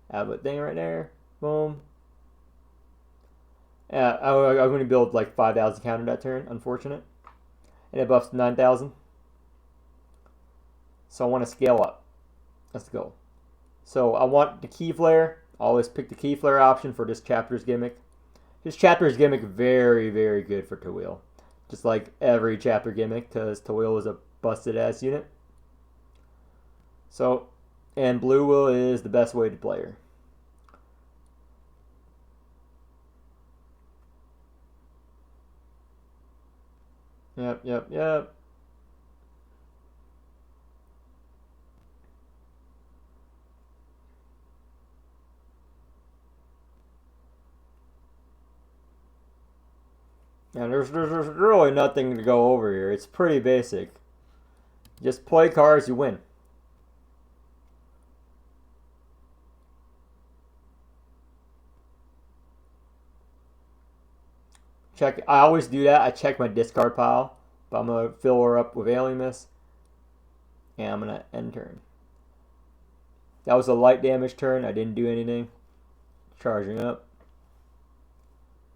I have a thing right there. Boom. Yeah, I'm going to build like 5,000 counter that turn. Unfortunate. And it buffs 9,000. So I want to scale up. Let's go. So I want the key flare. I always pick the key flare option for this chapter's gimmick. This chapter's gimmick very, very good for Twill. Just like every chapter gimmick, because Twill is a busted ass unit. So, and Bluwill is the best way to play her. Yep. And there's really nothing to go over here. It's pretty basic. Just play cards, you win. Check. I always do that. I check my discard pile. But I'm going to fill her up with Alien Mist. And I'm going to end turn. That was a light damage turn. I didn't do anything. Charging up.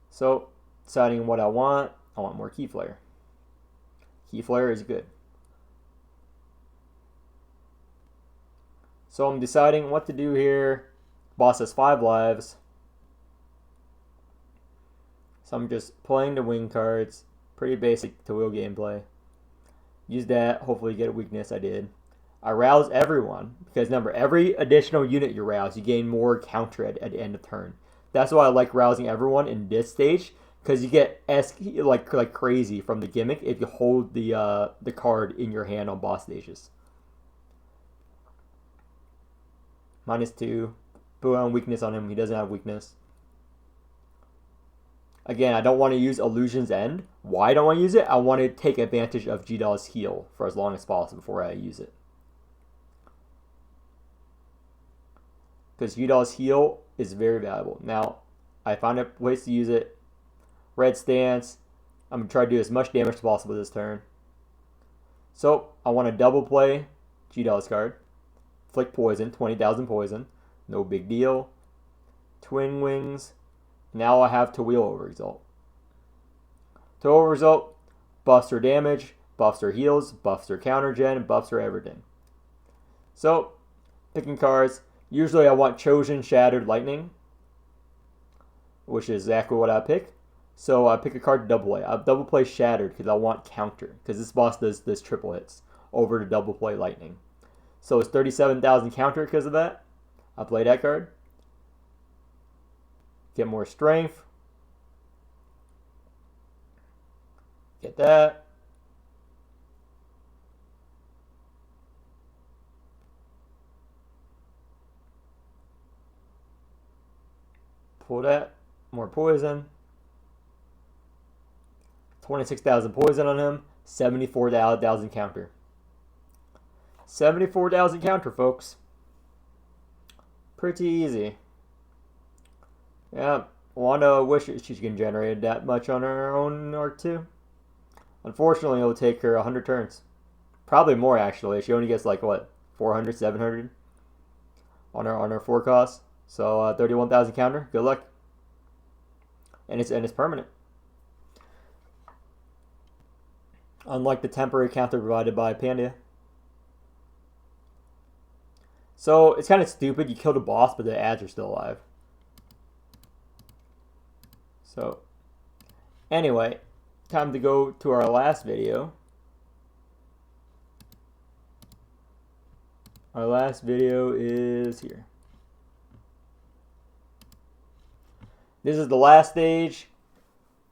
So, deciding what I want more Key Flare. Key Flare is good. So I'm deciding what to do here. Boss has 5 lives. So I'm just playing the wing cards. Pretty basic Twill gameplay. Use that. Hopefully get a weakness. I did. I rouse everyone. Because remember, every additional unit you rouse, you gain more counter at the end of turn. That's why I like rousing everyone in this stage. Because you get like crazy from the gimmick if you hold the card in your hand on boss stages. -2. Put on weakness on him. He doesn't have weakness. Again, I don't want to use Illusion's End. Why don't I use it? I want to take advantage of G-Daw's heal for as long as possible before I use it. because G-Doll's heal is very valuable. Now, I found a place to use it. Red stance. I'm going to try to do as much damage as possible this turn. So, I want to double play G-Doll's card. Flick poison, 20,000 poison. No big deal. Twin wings. Now I have Bluwill over result. To over result, buffs her damage, buffs her heals, buffs her counter gen, buffs her everything. So, picking cards. Usually I want Chosen, Shattered, Lightning, which is exactly what I pick. So I pick a card to double play. I'll double play Shattered because I want counter, because this boss does this triple hits over to double play Lightning. So it's 37,000 counter because of that. I play that card. Get more strength. Get that. Pull that. More poison. 26,000 poison on him. 74,000 counter. 74,000 counter, folks. Pretty easy. Yeah, Wanda wishes she can generate that much on her own R2. Unfortunately, it'll take her 100 turns. Probably more, actually. She only gets like, what, 400, 700 on her 4 costs. So 31,000 counter. Good luck. And it's permanent. Unlike the temporary counter provided by Pandia. So it's kind of stupid. You killed a boss, but the ads are still alive. So anyway, time to go to our last video. Our last video is here. This is the last stage,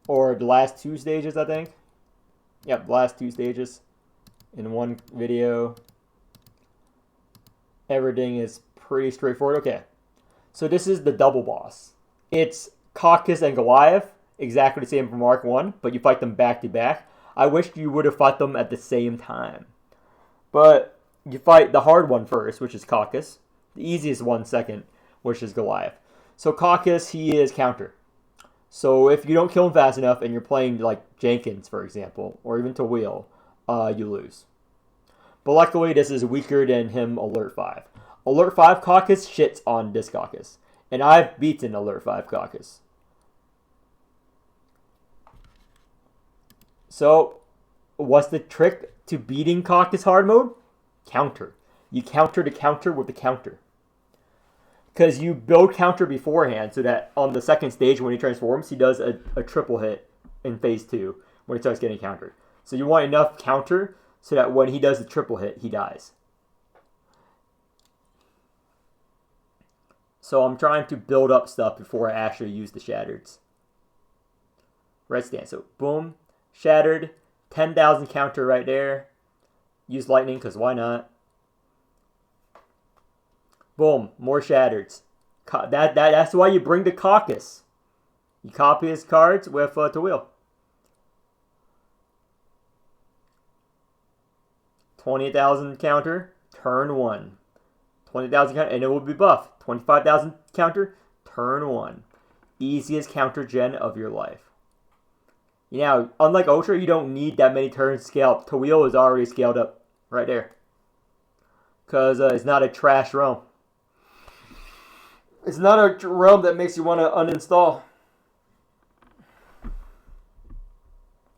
or the last 2 stages, I think. Yep, the last 2 stages in one video. Everything is pretty straightforward. Okay, so this is the double boss. It's Caucus and Goliath, exactly the same from Mark 1, but you fight them back to back. I wish you would have fought them at the same time. But you fight the hard one first, which is Caucus. The easiest one second, which is Goliath. So Caucus, he is counter. So if you don't kill him fast enough and you're playing like Jenkins, for example, or even Bluwill, you lose. But luckily, this is weaker than him Alert 5. Alert 5 Caucus shits on this Caucus. And I've beaten Alert 5 Caucus. So, what's the trick to beating Caucus hard mode? Counter. You counter to counter with the counter. Because you build counter beforehand so that on the second stage when he transforms, he does a triple hit in phase 2 when he starts getting countered. So you want enough counter so that when he does the triple hit, he dies. So I'm trying to build up stuff before I actually use the Shattereds. Red stance. So boom. Shattered. 10,000 counter right there. Use lightning because why not? Boom. More Shattereds. That's why you bring the Caucus. You copy his cards with Bluwill. 20,000 counter. Turn 1. 20,000 counter. And it will be buffed. 25,000 counter. Turn 1. Easiest counter gen of your life. Now, unlike Ultra, you don't need that many turns to scale up. Bluwill is already scaled up right there. Because it's not a trash realm. It's not a realm that makes you want to uninstall.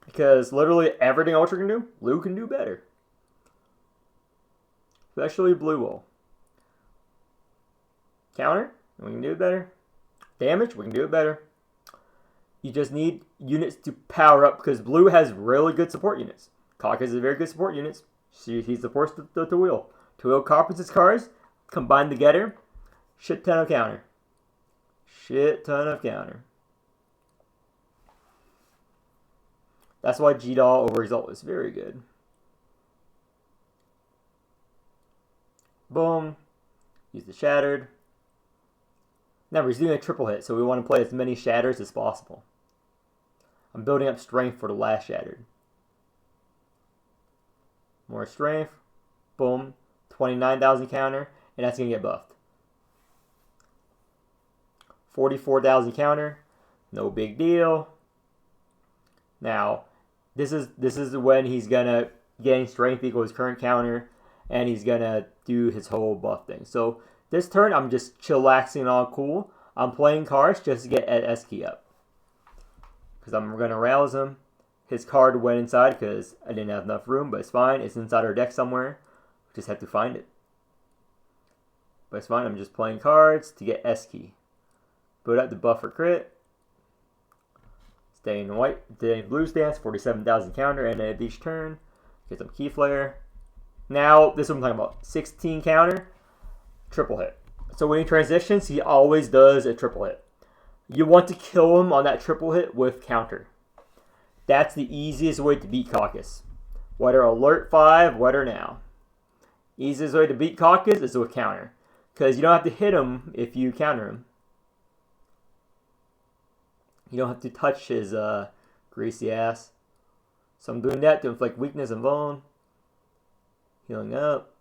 Because literally everything Ultra can do, Blue can do better. Especially Bluwill. Counter, we can do it better. Damage, we can do it better. You just need units to power up because Blue has really good support units. Caucus is very good support units. He supports the Bluwill. Bluwill copies his cards, combine together, shit ton of counter. Shit ton of counter. That's why G-Doll over result is very good. Boom. Use the Shattered. Now he's doing a triple hit, so we want to play as many Shatters as possible. I'm building up strength for the last Shattered. More strength. Boom. 29,000 counter, and that's going to get buffed. 44,000 counter. No big deal. Now, this is when he's gonna gain strength equal his current counter, and he's gonna do his whole buff thing. So this turn, I'm just chillaxing all cool. I'm playing cards just to get Ed S key up, because I'm gonna rouse him. His card went inside because I didn't have enough room, but it's fine. It's inside our deck somewhere. Just have to find it. But it's fine. I'm just playing cards to get S key. Put up the buffer crit. Stay in white, stay in blue stance, 47,000 counter, and at each turn, get some key flare. Now, this is what I'm talking about. 16 counter, triple hit. So when he transitions, he always does a triple hit. You want to kill him on that triple hit with counter. That's the easiest way to beat Caucus. Whether alert 5, whether now. Easiest way to beat Caucus is with counter. Because you don't have to hit him if you counter him. You don't have to touch his greasy ass. So I'm doing that to inflict weakness and bone. Healing up.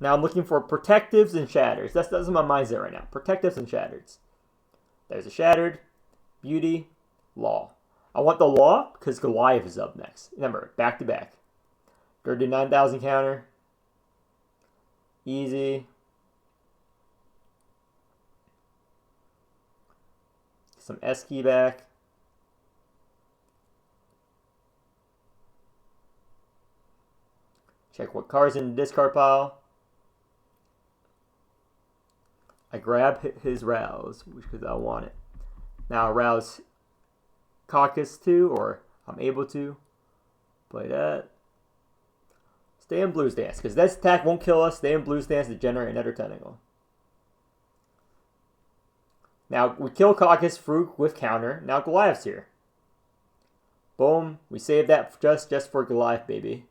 Now I'm looking for protectives and shatters. That's my mindset right now. Protectives and shatters. There's a shattered, beauty, law. I want the law because Goliath is up next. Remember, back to back. 39,000 counter. Easy. Some S key back. Check what cards in the discard pile. I grab his rouse because I want it. Now I rouse Caucus too, or I'm able to play that. Stay in blue stance because this attack won't kill us. Stay in blue stance to generate another tentacle. Now we kill Caucus Fruit with counter. Now Goliath's here. Boom. We save that just for Goliath, baby.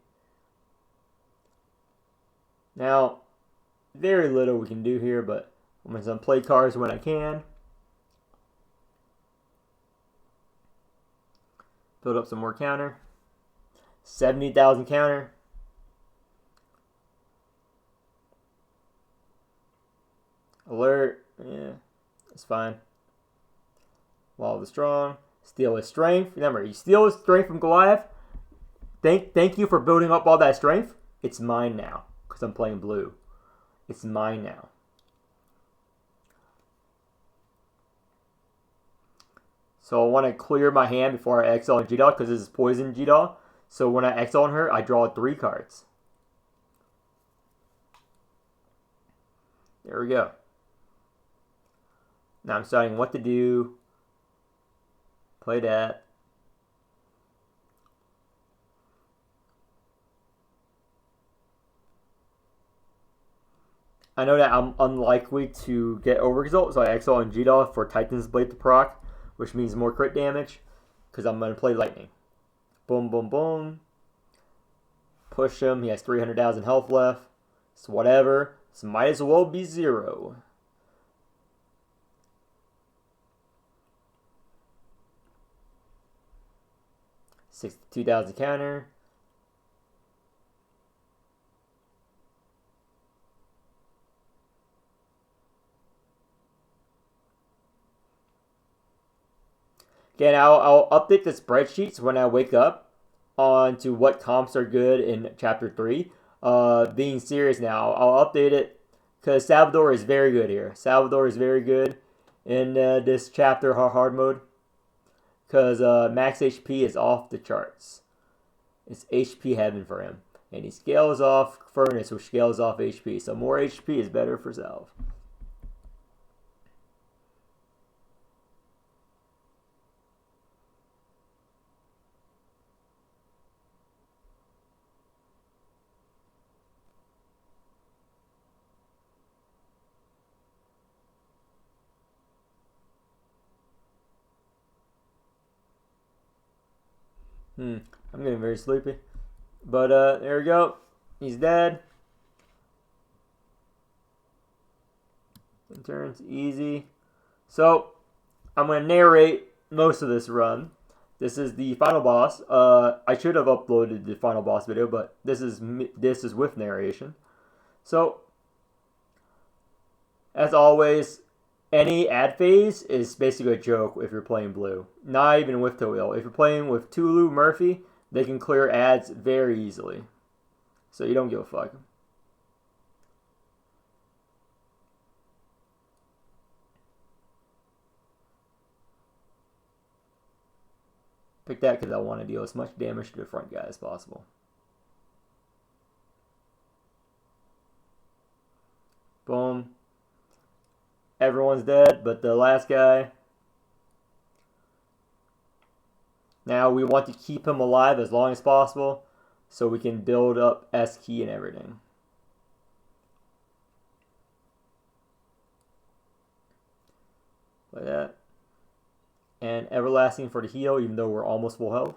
Now, very little we can do here, but I'm going to play cards when I can. Build up some more counter. 70,000 counter. Alert. Yeah, it's fine. Wall of the Strong. Steal his strength. Remember, you steal his strength from Goliath. Thank you for building up all that strength. It's mine now because I'm playing blue. It's mine now. So I want to clear my hand before I exile on G-Doll because this is poison G-Doll. So when I exile on her, I draw 3 cards. There we go. Now I'm deciding what to do. Play that. I know that I'm unlikely to get overexalt, so I exile on G-Doll for Titan's Blade to proc, which means more crit damage, because I'm going to play Lightning. Boom, boom, boom. Push him. He has 300,000 health left. So whatever. So might as well be 0. $62,000 counter. Again, I'll update the spreadsheets when I wake up on to what comps are good in Chapter 3. Being serious now, I'll update it because Salvador is very good here. Salvador is very good in this chapter hard mode because max HP is off the charts. It's HP heaven for him. And he scales off Furnace, which scales off HP. So more HP is better for Salve. I'm getting very sleepy. But there we go. He's dead. Turns easy. So I'm going to narrate most of this run. This is the final boss. I should have uploaded the final boss video, but this is with narration. So As always, any ad phase is basically a joke if you're playing blue. Not even with Bluwill. If you're playing with Tulu, Murphy, they can clear ads very easily. So you don't give a fuck. Pick that because I want to deal as much damage to the front guy as possible. Boom. Everyone's dead, but the last guy. Now we want to keep him alive as long as possible so we can build up S key and everything. Like that. And everlasting for the heal, even though we're almost full health.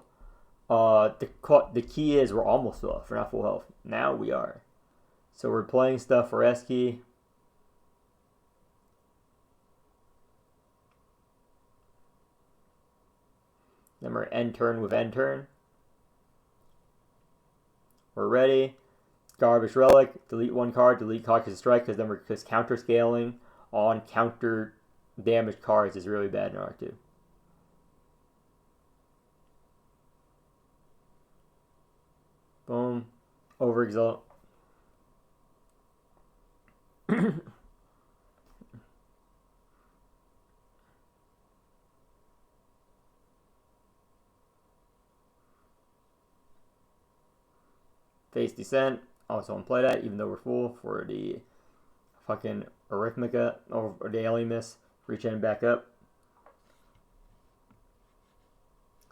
The key is we're almost full health. We're not full health. Now we are. So we're playing stuff for S key. Then we're end turn with end turn. We're ready. Garbage relic. Delete one card. Delete Caucus Strike because counter scaling on counter damage cards is really bad in R2. Boom. Overexalt. Face Descent. Also want to play that, even though we're full for the fucking Arithmica or the Alien Miss. Reach in and back up.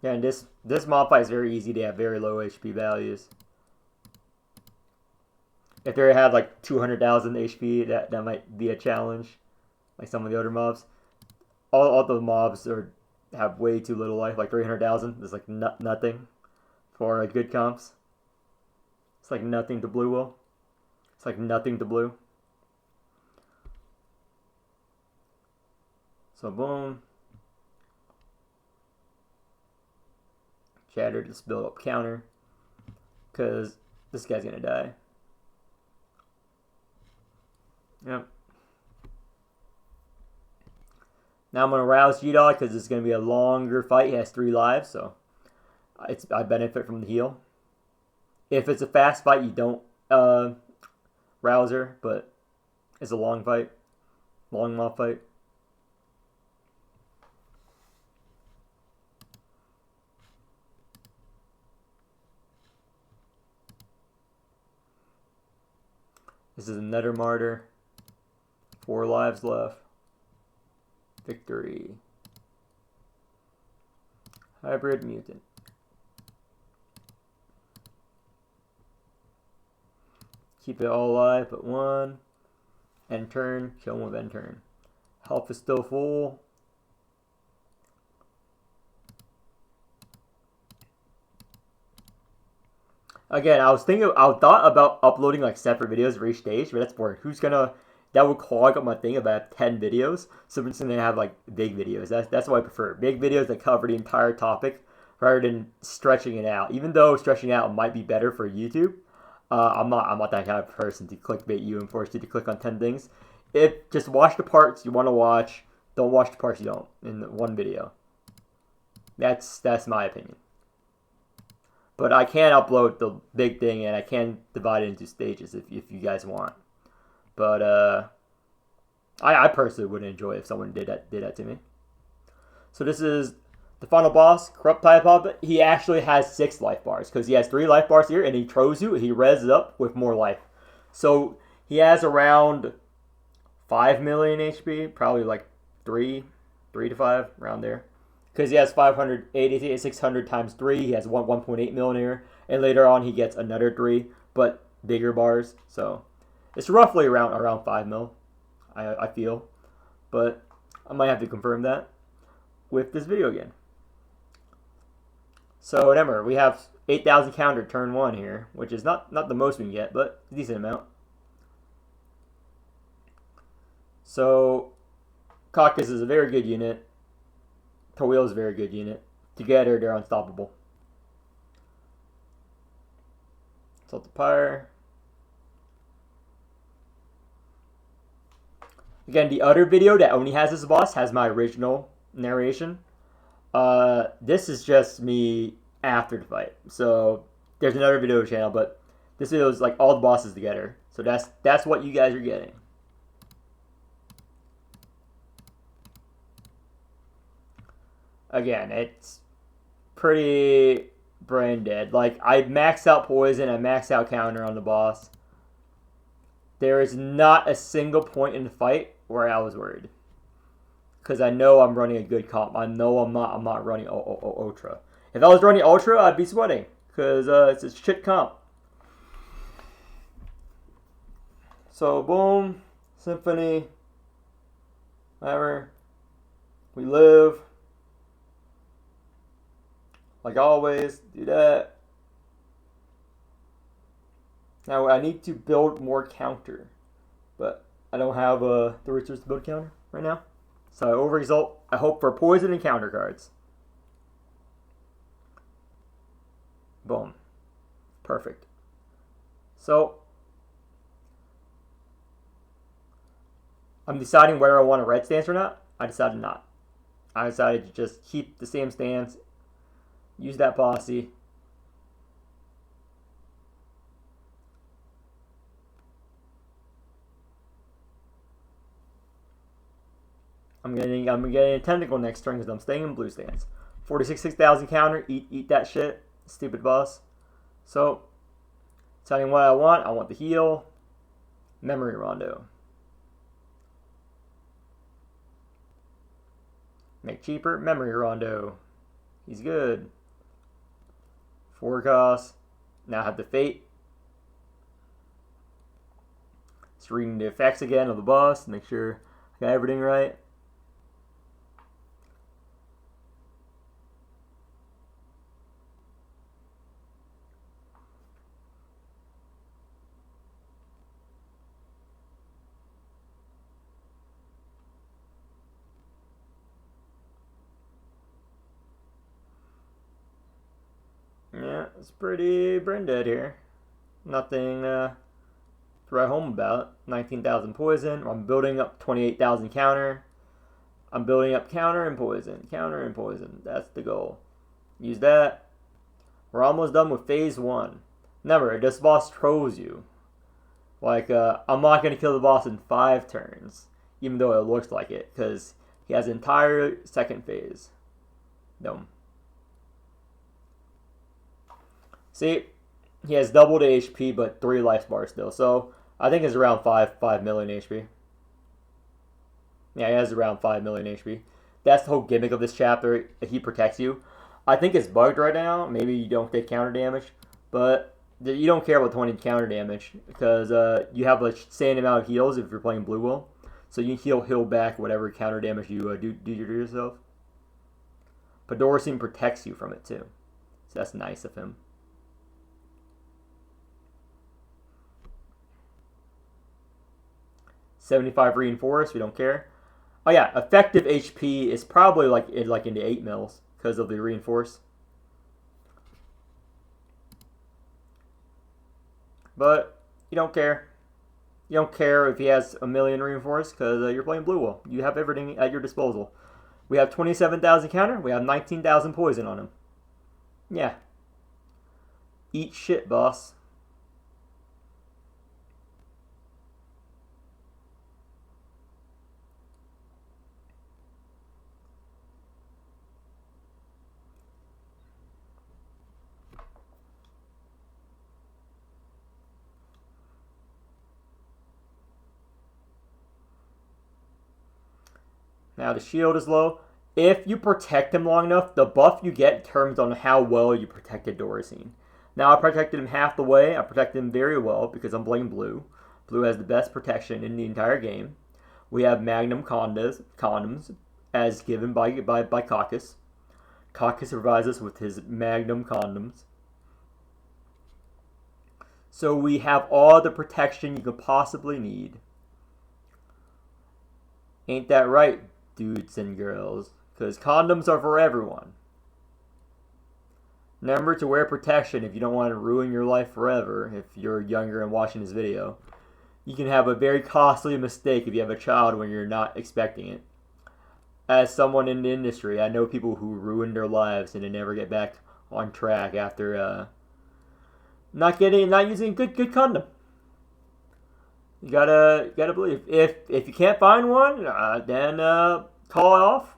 Yeah, and this mob fight is very easy. They have very low HP values. If they had like 200,000 HP, that might be a challenge, like some of the other mobs. All the mobs have way too little life, like 300,000. There's like nothing for good comps. It's like nothing to Bluwill. It's like nothing to blue. So boom. Shatter, just build up counter. Because this guy's gonna die. Yep. Now I'm gonna rouse G-Dog because it's gonna be a longer fight. He has 3 lives, so I benefit from the heal. If it's a fast fight, you don't rouse her, but it's a long fight, long mob fight. This is another martyr. 4 lives left. Victory. Hybrid mutant. Keep it all alive but 1. End turn. Kill him with end turn. Health is still full. Again, I thought about uploading like separate videos for each stage, but that's boring. That would clog up my thing about 10 videos. So I'm just gonna have like big videos. That's what I prefer. Big videos that cover the entire topic rather than stretching it out. Even though stretching it out might be better for YouTube, I'm not that kind of person to clickbait you and force you to click on 10 things. Just watch the parts you want to watch. Don't watch the parts you don't in one video. That's my opinion. But I can upload the big thing, and I can divide it into stages if you guys want. But I personally would enjoy if someone did that to me. So this is the final boss, Corrupt Typop. He actually has 6 life bars because he has 3 life bars here, and he throws you. He reses up with more life. So he has around 5 million HP, probably like 3 to 5 around there. Because he has 580, 600 times 3, he has 1.8 million here, and later on he gets another 3, but bigger bars. So it's roughly around 5 mil, I feel, but I might have to confirm that with this video again. So remember, we have 8,000 counter turn 1 here, which is not the most we can get, but a decent amount. So Caucus is a very good unit. Bluwill is a very good unit. Together, they're unstoppable. Salt the Pyre. Again, the other video that only has this boss has my original narration. This is just me after the fight. So there's another video channel, but this video is like all the bosses together. So that's what you guys are getting. Again, it's pretty brain dead. Like, I maxed out poison, I maxed out counter on the boss. There is not a single point in the fight where I was worried. Because I know I'm running a good comp. I know I'm not running Ultra. If I was running Ultra, I'd be sweating. Because it's a shit comp. So, boom. Symphony. Whatever. We live. Like always, do that. Now I need to build more counter, but I don't have the resources to build counter right now. So over result, I hope for poison and counter cards. Boom. Perfect. So I'm deciding whether I want a red stance or not. I decided not. I decided to just keep the same stance. Use that posse. I'm getting a tentacle next turn because I'm staying in blue stance. 46,000 counter. Eat that shit. Stupid boss. So, deciding what I want. I want the heal. Memory Rondo. Make cheaper. Memory Rondo. He's good. 4 costs. Now I have the Fate. Just reading the effects again of the boss. Make sure I got everything right. Yeah, it's pretty brain dead here. Nothing to write home about. 19,000 poison. I'm building up 28,000 counter. I'm building up counter and poison. Counter and poison. That's the goal. Use that. We're almost done with phase 1. Remember, this boss trolls you. Like, I'm not going to kill the boss in 5 turns. Even though it looks like it. Because he has an entire second phase. Boom. See, he has double the HP, but 3 life bars still. So, I think it's around 5 million HP. Yeah, he has around 5 million HP. That's the whole gimmick of this chapter. He protects you. I think it's bugged right now. Maybe you don't get counter damage. But you don't care about 20 counter damage. Because you have the same amount of heals if you're playing Bluwill. So you heal back whatever counter damage you do to yourself. But Dorsin protects you from it too. So that's nice of him. 75 reinforced, we don't care. Oh yeah, effective HP is probably like in the 8 mils because of the reinforce. But you don't care. You don't care if he has a million reinforce because you're playing Bluwill. You have everything at your disposal. We have 27,000 counter. We have 19,000 poison on him. Yeah. Eat shit, boss. Now the shield is low. If you protect him long enough, the buff you get determines on how well you protected Dorsin. Now I protected him half the way. I protected him very well because I'm playing blue. Blue has the best protection in the entire game. We have Magnum condoms as given by Caucus. Caucus provides us with his Magnum condoms. So we have all the protection you could possibly need. Ain't that right, dudes and girls? Because condoms are for everyone. Remember to wear protection if you don't want to ruin your life forever, if you're younger and watching this video. you can have a very costly mistake if you have a child when you're not expecting it. As someone in the industry, I know people who ruin their lives and they never get back on track after not using good condom. You gotta believe. If you can't find one, then call it off.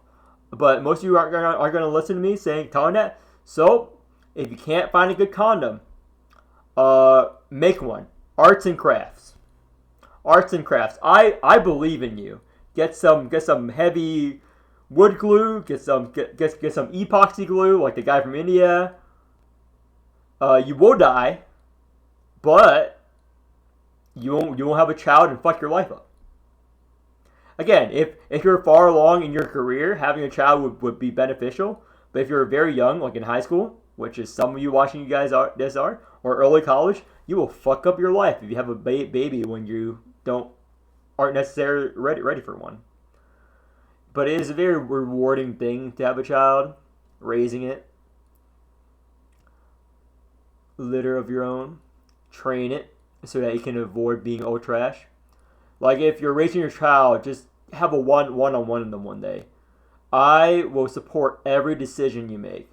But most of you aren't gonna listen to me telling that. So if you can't find a good condom, make one. Arts and crafts. I believe in you. Get some heavy wood glue. Get some epoxy glue like the guy from India. You will die, but you won't have a child and fuck your life up. Again, if you're far along in your career, having a child would be beneficial. But if you're very young, like in high school, which is some of you watching you guys are, or early college, you will fuck up your life if you have a baby when you aren't necessarily ready for one. But it is a very rewarding thing to have a child, raising it, litter of your own, train it so that you can avoid being old trash. Like if you're raising your child, just have a one-on-one with them one day. I will support every decision you make.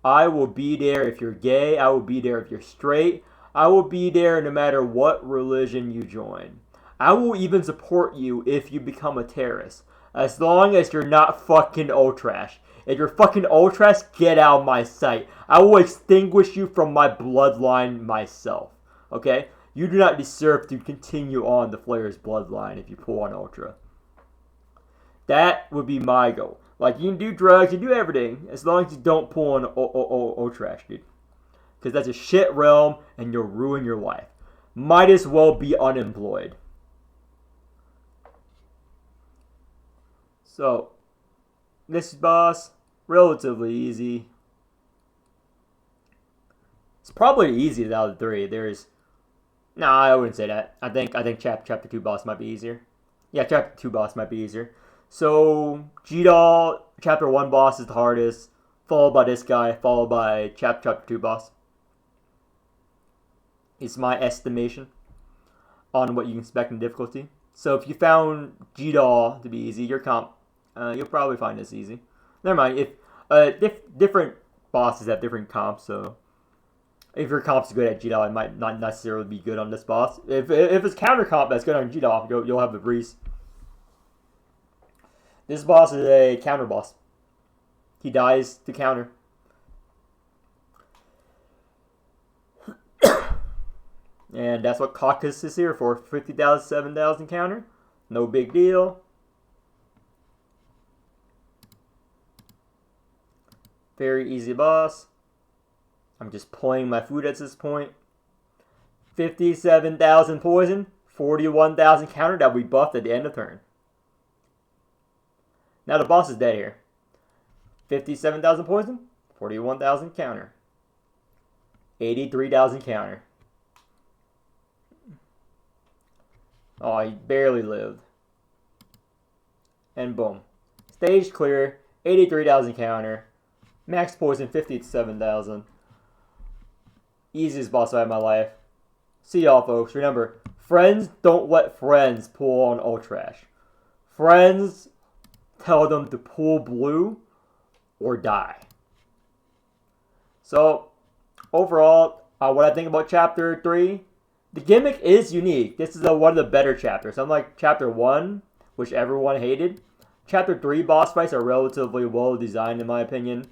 I will be there if you're gay. I will be there if you're straight. I will be there no matter what religion you join. I will even support you if you become a terrorist. As long as you're not fucking old trash. If you're fucking old trash, get out of my sight. I will extinguish you from my bloodline myself. Okay? You do not deserve to continue on the Flair's bloodline if you pull on Ultra. That would be my goal. Like, you can do drugs, you can do everything, as long as you don't pull on old trash, dude. Because that's a shit realm, and you'll ruin your life. Might as well be unemployed. So, this boss, relatively easy. It's probably the easiest out of the three. No, I wouldn't say that. I think chapter 2 boss might be easier. Yeah, chapter 2 boss might be easier. So, G-Doll, chapter 1 boss is the hardest, followed by this guy, followed by chapter 2 boss. It's my estimation on what you can expect in difficulty. So if you found G-Doll to be easy, your comp, you'll probably find this easy. Never mind, if different bosses have different comps, so if your comp's good at G-Doll, it might not necessarily be good on this boss. If it's counter comp that's good on G-Doll, you'll have a breeze. This boss is a counter boss. He dies to counter. And that's what Caucus is here for. 50,000, 7,000 counter. No big deal. Very easy boss. I'm just playing my food at this point. 57,000 poison. 41,000 counter. That will be buffed at the end of turn. Now the boss is dead here. 57,000 poison. 41,000 counter. 83,000 counter. Oh, he barely lived. And boom. Stage clear. 83,000 counter. Max poison 57,000. Easiest boss fight of my life. See y'all, folks. Remember, friends don't let friends pull on old trash. Friends tell them to pull blue or die. So, overall, what I think about Chapter 3, the gimmick is unique. This is one of the better chapters. Unlike Chapter 1, which everyone hated, Chapter 3 boss fights are relatively well designed in my opinion.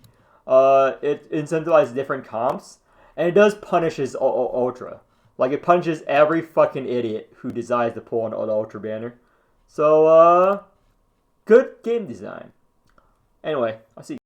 It incentivizes different comps, and it does punishes Ultra. Like, it punishes every fucking idiot who decides to pull an Ultra banner. So, good game design. Anyway, I'll see you.